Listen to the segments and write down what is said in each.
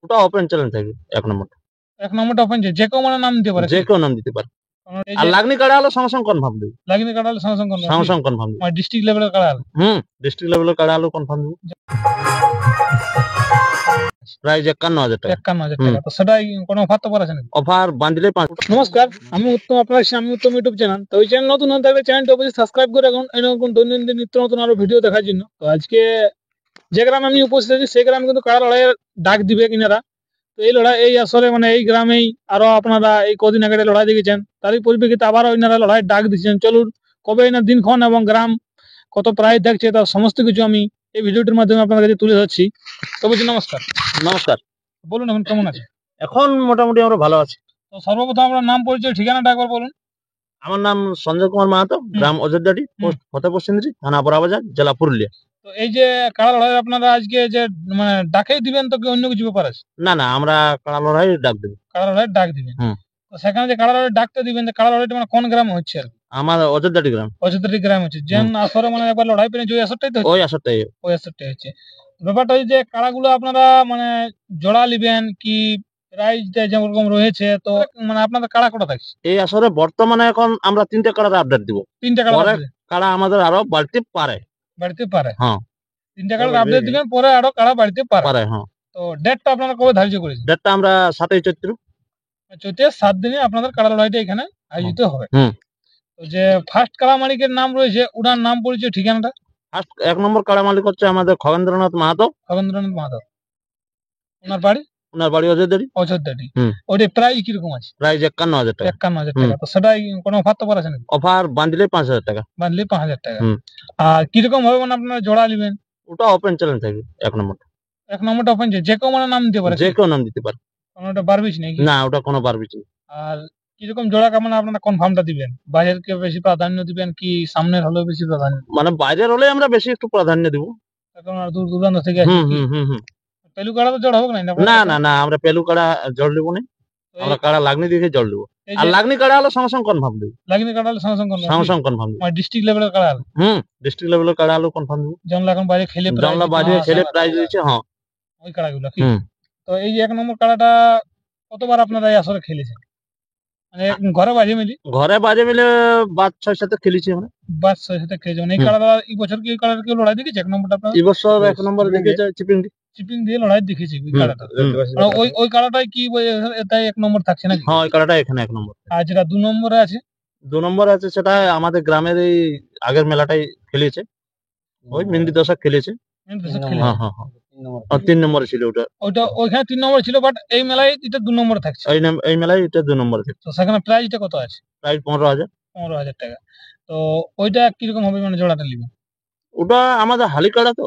ওটা open challenge থাকবে এক নম্বরটা। এক নম্বরটা ওপেন যে কেউ মানে নাম দিতে পারে, যে কেউ নাম দিতে পারে। আর লাগনি কাড়া হলে সঙ্গে সঙ্গে কনফার্ম দেবো। লাগনি কাড়া হলে সঙ্গে সঙ্গে কনফার্ম দেবো। মানে ডিস্ট্রিক্ট লেভেলের কাড়া হলে ডিস্ট্রিক্ট লেভেলের কাড়া হলে কনফার্ম দেবো। প্রাইস 51,000 টাকা। 51,000 টাকা। তো সেটাই কোনো অফার তো করা আছে নাকি? অফার বান্ডিলে 5। নমস্কার, আমি উত্তম, আপনার সামনে উত্তম ইউটিউব চ্যানেল। তো এই চ্যানেল নতুন হয়ে থাকলে চ্যানেলটা অবশ্যই সাবস্ক্রাইব করে রাখুন এরকম দৈনন্দিন নিত্য নতুন আরো ভিডিও দেখার জন্য। তো আজকে যে গ্রামে আমি উপস্থিত আছি সেই গ্রামে কিন্তু কাড়া লড়াইয়ের ডাক দিবে কিনারা। তো এই লড়াই এই আসরে মানে এই গ্রামেই আরো আপনারা এই কদিন আগে লড়াই দেখেছেন, তারই পরিপ্রেক্ষিতে আবারও এনারা লড়াই ডাক দিচ্ছেন। চলুন কবে এনার দিনক্ষণ এবং গ্রাম কত প্রাইজ দেখছে তার সমস্ত কিছু আমি এই ভিডিওটির মাধ্যমে আপনাদের কাছে তুলে ধরছি। তো বলছি নমস্কার। নমস্কার। বলুন এখন কেমন আছে? এখন মোটামুটি আমরা ভালো আছি। তো সর্বপ্রথম আপনার নাম, পরিচয়, ঠিকানাটা একবার বলুন। আমার নাম সঞ্জয় কুমার মাহাতো, গ্রাম অযোধ্যাটি, পোস্ট ফতেপুর সিন্দ্রি, থানা বড়াবাজার, জেলা পুরুলিয়া। তো এই যে কাড়া লড়াই আপনারা আজকে যে মানে ডাকেই দিবেন তো কি অন্য কিছু ব্যাপার আছে? না না, আমরা কাড়া লড়াই ডাক দেবো। কাড়া লড়াই ডাক দিবেন। তো সেখানে যে কাড়া লড়াই ডাকতে দিবেন, যে কাড়া লড়াইটা মানে কোন গ্রামে হচ্ছে আর কি? আমার অযোধ্যাটি গ্রাম। অযোধ্যাটি গ্রাম হচ্ছে যেন আসরে মানে একবার লড়াই পেলে যে আসরটাই তো ওই আসরটাই হচ্ছে। ব্যাপারটা হচ্ছে যে কাড়াগুলো আপনারা মানে জোড়া নিবেন কি প্রাইসটা যেরকম রয়েছে, তো মানে আপনাদের কাড়া কটা থাকছে এই আসরে? বর্তমানে এখন আমরা 3টে কাড়ার আপডেট দিব। 3টে কাড়া। কাড়া আমাদের আরো বাড়তে পারে। হ্যাঁ, 3টে কাড়ার আপডেট দিবেন, পরে আরো কাড়া বাড়তে পারে। হ্যাঁ। তো ডেটটা আপনারা কবে ধার্য করেছেন? ডেটটা আমরা 7ই চৈত্র। চৈত্রের 7 দিনে আপনাদের কাড়া লড়াইটা এখানে আয়োজিত হবে। তো যে ফার্স্ট কাড়া মালিকের নাম রয়েছে, ওনার নাম, পরিচয়, ঠিকানাটা। ফার্স্ট 1 নম্বর কাড়া মালিক হচ্ছে আমাদের খগেন্দ্রনাথ মাহাতো। ওনার বাড়ি অযোধ্যাটি। ওটা প্রাইস কিরকম আছে? প্রাইস 51,000 টাকা। 51,000 টাকা। তো সেটাই কোনো অফার তো করা আছে নাকি? অফার বান্ডিলে 5,000 টাকা। বান্ডলে 5,000 টাকা। আর কিরকম হবে মানে আপনারা জোড়া নেবেন? ওটা ওপেন চ্যালেঞ্জ থাকবে এক নম্বরটা। এক নম্বরটা ওপেন যে কেউ মানে নাম দিতে পারে। যে কেউ নাম দিতে পারে। ওটা বারবিচ নাকি? না, ওটা কোনো বারবিচ নেই। আর কিরকম জোড়া কেমন আপনারা কনফার্মটা দিবেন? বাইরেরকে বেশি প্রাধান্য দিবেন কি সামনের হলেও বেশি প্রাধান্য? মানে বাইরের হলে আমরা বেশি একটু প্রাধান্য দেব। কারণ দূর দূরান্ত থেকে আসে। পেলু কাড়া তো জোড়া হবে না? না না, আমরা পেলু কাড়া জল দেবো না। আমরা কাড়া লাগনি দেখে জল দেবো। আর লাগনি কাড়া হলে সঙ্গে সঙ্গে কনফার্ম দেবো। লাগনি কাড়া হলে সঙ্গে সঙ্গে কনফার্ম দেবো। মানে ডিস্ট্রিক্ট লেভেলের কাড়া হলে? ডিস্ট্রিক্ট লেভেলের কাড়া হলে কনফার্ম দেবো। জনলা এখন বাইরে খেলে প্রাইজ দিয়েছে। হ্যাঁ, ওই কাড়াগুলো। তো এই যে 1 নম্বর কাড়াটা কতবার আপনারা এই আসরে খেলেছেন? মানে ঘরে বাজে মিলে বাদ 6-7 খেলেছি আমরা। বাদ 6-7 খেলেছি। মানে এই কাড়াটা এই বছর কি এই কাড়াটা কি লড়াই দেখেছে 1 নম্বরটা আপনারা? এই বছর 1 নম্বরে দেখেছে চিপিং দিয়ে লড়াই দেখেছি ওই কাড়াটা। ওই কাড়াটাই কি এটাই 1 নম্বর থাকছে নাকি? হ্যাঁ, ওই কাড়াটা এখানে 1 নম্বর। আর যেটা 2 নম্বরে আছে? 2 নম্বরে আছে সেটা আমাদের গ্রামের এই আগের মেলাটাই খেলেছে। ওই মেহেন্দি দশক খেলেছে। হ্যাঁ হ্যাঁ হ্যাঁ। 3 নম্বরে ছিল ওটা। ওইখানে 3 নম্বরে ছিল, বাট এই মেলায় এটা 2 নম্বরে থাকছে। এই মেলায় এটা 2 নম্বরে থাকছে। তো সেখানে প্রাইসটা কত আছে? প্রাইস 15,000 টাকা। তো ওইটা কিরকম হবে মানে জোড়াটা নেবেন? ওটা আমাদের হালি কাড়া তো।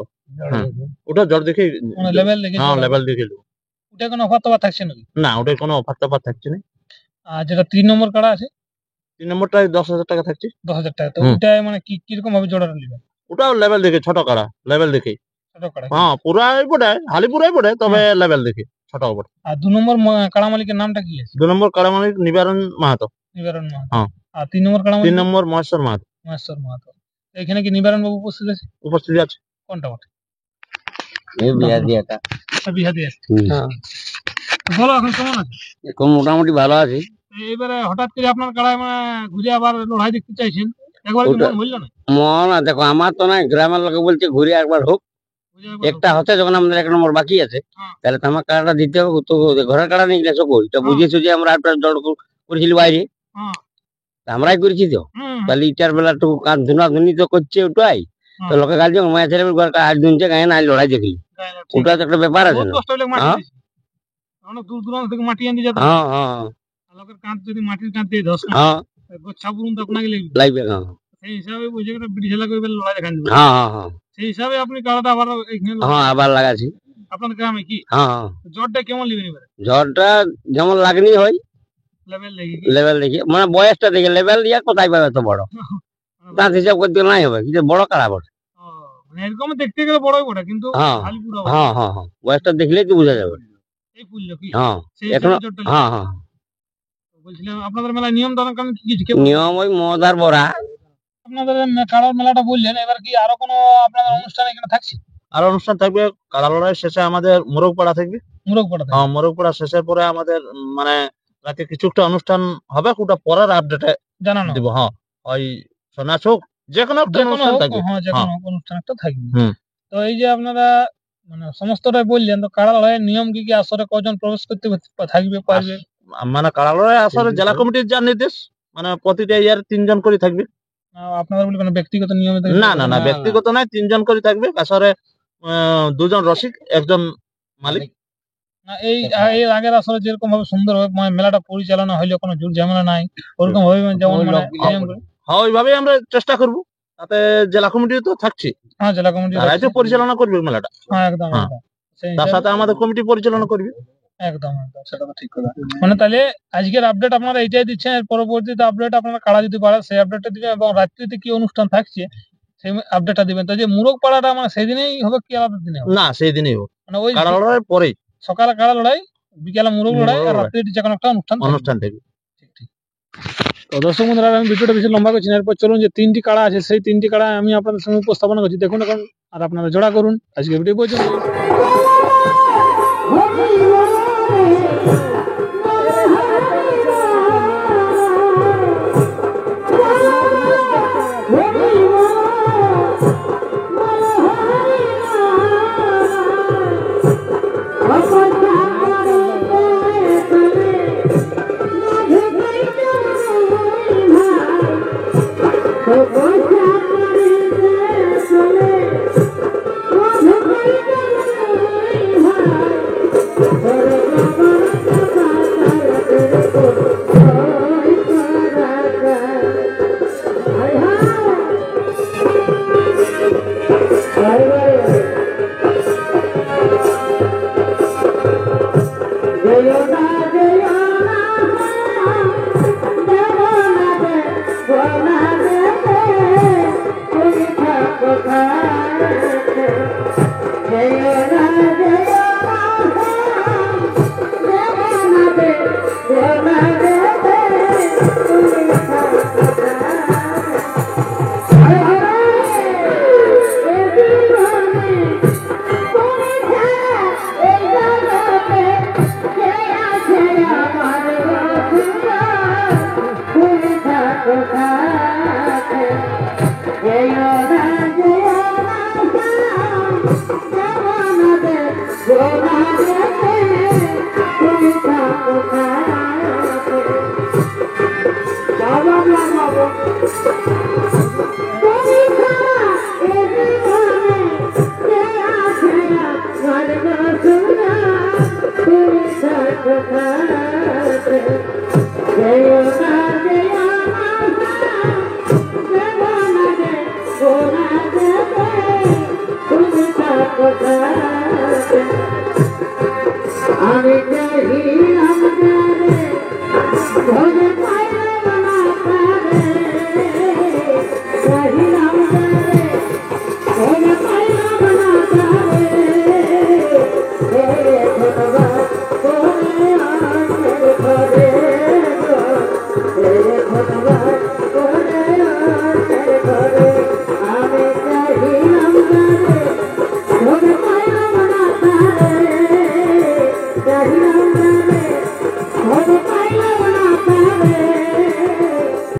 ওটা জোর দেখে মানে লেভেল দেখে। হ্যাঁ, লেভেল দেখে নেব। ওটা কোনো অফার তো থাকছে নাকি? না, ওটা কোনো অফার তো থাকছে না। আর যেটা 3 নম্বর কাড়া আছে? 3 নম্বরটায় 10,000 টাকা থাকছে। 10,000 টাকা। তো ওটা মানে কিরকম ভাবে জোড়াটা নেবেন? ওটাও লেভেল দেখে, ছোট কাড়া লেভেল দেখে। ছোট কাড়া? হ্যাঁ, পুরাই পড়ে, হালি পুরাই পড়ে, তবে লেভেল দেখে ছোট পড়ে। আর 2 নম্বর কাড়া মালিকের নামটা কি আছে? 2 নম্বর কাড়া মালিক নিবারণ মাহাতো। হ্যাঁ। আর 3 নম্বর কাড়া মালিক? 3 নম্বর মহেশ্বর মাহাতো। এখানে কি নিবারণ বাবু উপস্থিত আছে? উপস্থিত আছে। কোনটা বটে? এই বিহাদিয়াটা। বিহাদিয়া। হ্যাঁ। বলো এখন কেমন আছে? এখন মোটামুটি ভালো আছি। এবারে হঠাৎ করে আপনার কাড়ায় মানে ঘুরে আবার লড়াই দেখতে চাইছেন, একবার কি মন হইল না? মন দেখো, আমার তো না, গ্রামের লোকে বলছে ঘুরে একবার হোক। একটা হচ্ছে যখন আমাদের 1 নম্বর বাকি আছে, তাহলে তো আমার কাড়াটা দিতে হবে। তো ঘরের কাড়া নিয়ে গেছো কই? এটা বুঝেছো যে আমরা একটা জড় করেছিল বাইরে, আমরাই করেছি তো। তাহলে ইটার বেলা তো ধুনাধুনি তো করছে ওটাই। তো লোকে গাল যখন মায়ের ছেলে আজ দুনছে গায়ে না লড়াই দেখলি, ওটা তো একটা ব্যাপার আছে না। অনেক দূর দূরান্ত থেকে মাটি আনতে যেত। হ্যাঁ হ্যাঁ। লোকের কাঁধ যদি মাটির কাঁধ দিয়ে ধস না, গোচ্ছা পর্যন্ত আপনাকে লাগবে। সেই হিসাবে বুঝে একটা ব্রিটিশ এলাকা লড়াই দেখান দিবে। হ্যাঁ হ্যাঁ হ্যাঁ। সেই হিসাবে আপনি কাড়াটা আবার এখানে আবার লাগাচ্ছি। আপনাদের গ্রামে কি? হ্যাঁ। জ্বরটা কেমন নেবেন এবারে? জ্বরটা যেমন লাগনি হয় লেভেল দেখি, মানে বয়সটা দেখে লেভেল দিয়ে কোথায় পাবে এত বড় তার হিসাব করতে নাই হবে, কিন্তু বড় কাড়া বটে। মানে এরকম দেখতে গেলে বড়ই বটে, কিন্তু হ্যাঁ হ্যাঁ হ্যাঁ, বয়সটা দেখলেই তো বোঝা যাবে। এই পুল্য কি? হ্যাঁ এখনো। হ্যাঁ হ্যাঁ। বলছিলাম আপনাদের মেলায় নিয়ম ধারণ কারণ কি কি? নিয়ম ওই মদ আর বড়া। আপনাদের কাড়ার মেলাটা বললেন, এবার কি আরো কোনো আপনাদের অনুষ্ঠান এখানে থাকছে? আর অনুষ্ঠান থাকবে কাড়া লড়াই শেষে আমাদের মোরগ পাড়া থাকবে। মুরগ পাড়া হ্যাঁ, মোরগ পাড়া শেষের পরে আমাদের মানে রাতে কিছু একটা অনুষ্ঠান হবে, ওটা পরের আপডেটে জানানো দিব। হ্যাঁ, ওই সোনা চোখ যে কোনো একটা যে কোনো অনুষ্ঠান হোক, থাকবে। হ্যাঁ যে হ্যাঁ, কোনো অনুষ্ঠান একটা থাকবে। হুম। তো এই যে আপনারা মানে সমস্তটাই বললেন, তো কাড়া লড়াইয়ের নিয়ম কি কি, আসরে কজন প্রবেশ করতে থাকবে পারবে? মানে কাড়া লড়াই আসলে জেলা কমিটির যা নির্দেশ, মানে প্রতিটা ইয়ার 3 জন করে থাকবে। আপনাদের বলে কোনো ব্যক্তিগত নিয়মে না না না, ব্যক্তিগত নাই, 3 জন করে থাকবে। আসরে 2 জন রসিক, 1 জন মালিক। না এই এর আগের আসরে যেরকম ভাবে সুন্দর ভাবে মেলাটা পরিচালনা হইলো, কোনো ঝুট ঝামেলা নাই, ওরকম ভাবে যেমন মানে নিয়মগুলো। হ্যাঁ, ওইভাবেই আমরা চেষ্টা করব। তাতে জেলা কমিটি তো থাকছে, হ্যাঁ জেলা কমিটি তারাই তো পরিচালনা করবে মেলাটা। হ্যাঁ একদম হ্যাঁ। একদম সেই তার হিসাবে সাথে আমাদের কমিটি পরিচালনা করবে। একদম একদম সেটা তো ঠিক কথা। মানে তাহলে আজকের আপডেট আপনারা এইটাই দিচ্ছেন, এর পরবর্তীতে আপডেট আপনারা কাড়া যদি পারে সেই আপডেটটা দিবেন, এবং রাত্রিতে কি অনুষ্ঠান থাকছে সেই আপডেটটা দিবেন। তো যে মুরগ পাড়াটা মানে সেদিনেই হবে কি আলাদা দিনে হবে? না, সেই দিনেই হোক, মানে ওই কাড়া লড়াই পরেই সকালে কাড়া লড়াই, বিকালে মুরগ লড়াই, আর মুরগ লড়াই। রাত্রে যে কোনো একটা অনুষ্ঠান থাকবে। অনুষ্ঠান থাকবে। ঠিক ঠিক। তো দর্শক বন্ধুরা, আমি ভিডিওটা বেশি লম্বা করছি না, এরপর চলুন যে 3টি কাড়া আছে সেই 3টি কাড়া আমি আপনাদের সঙ্গে উপস্থাপনা করছি, দেখুন এখন আর আপনারা জোড়া করুন। আজকে ভিডিও পর্যন্ত। আমি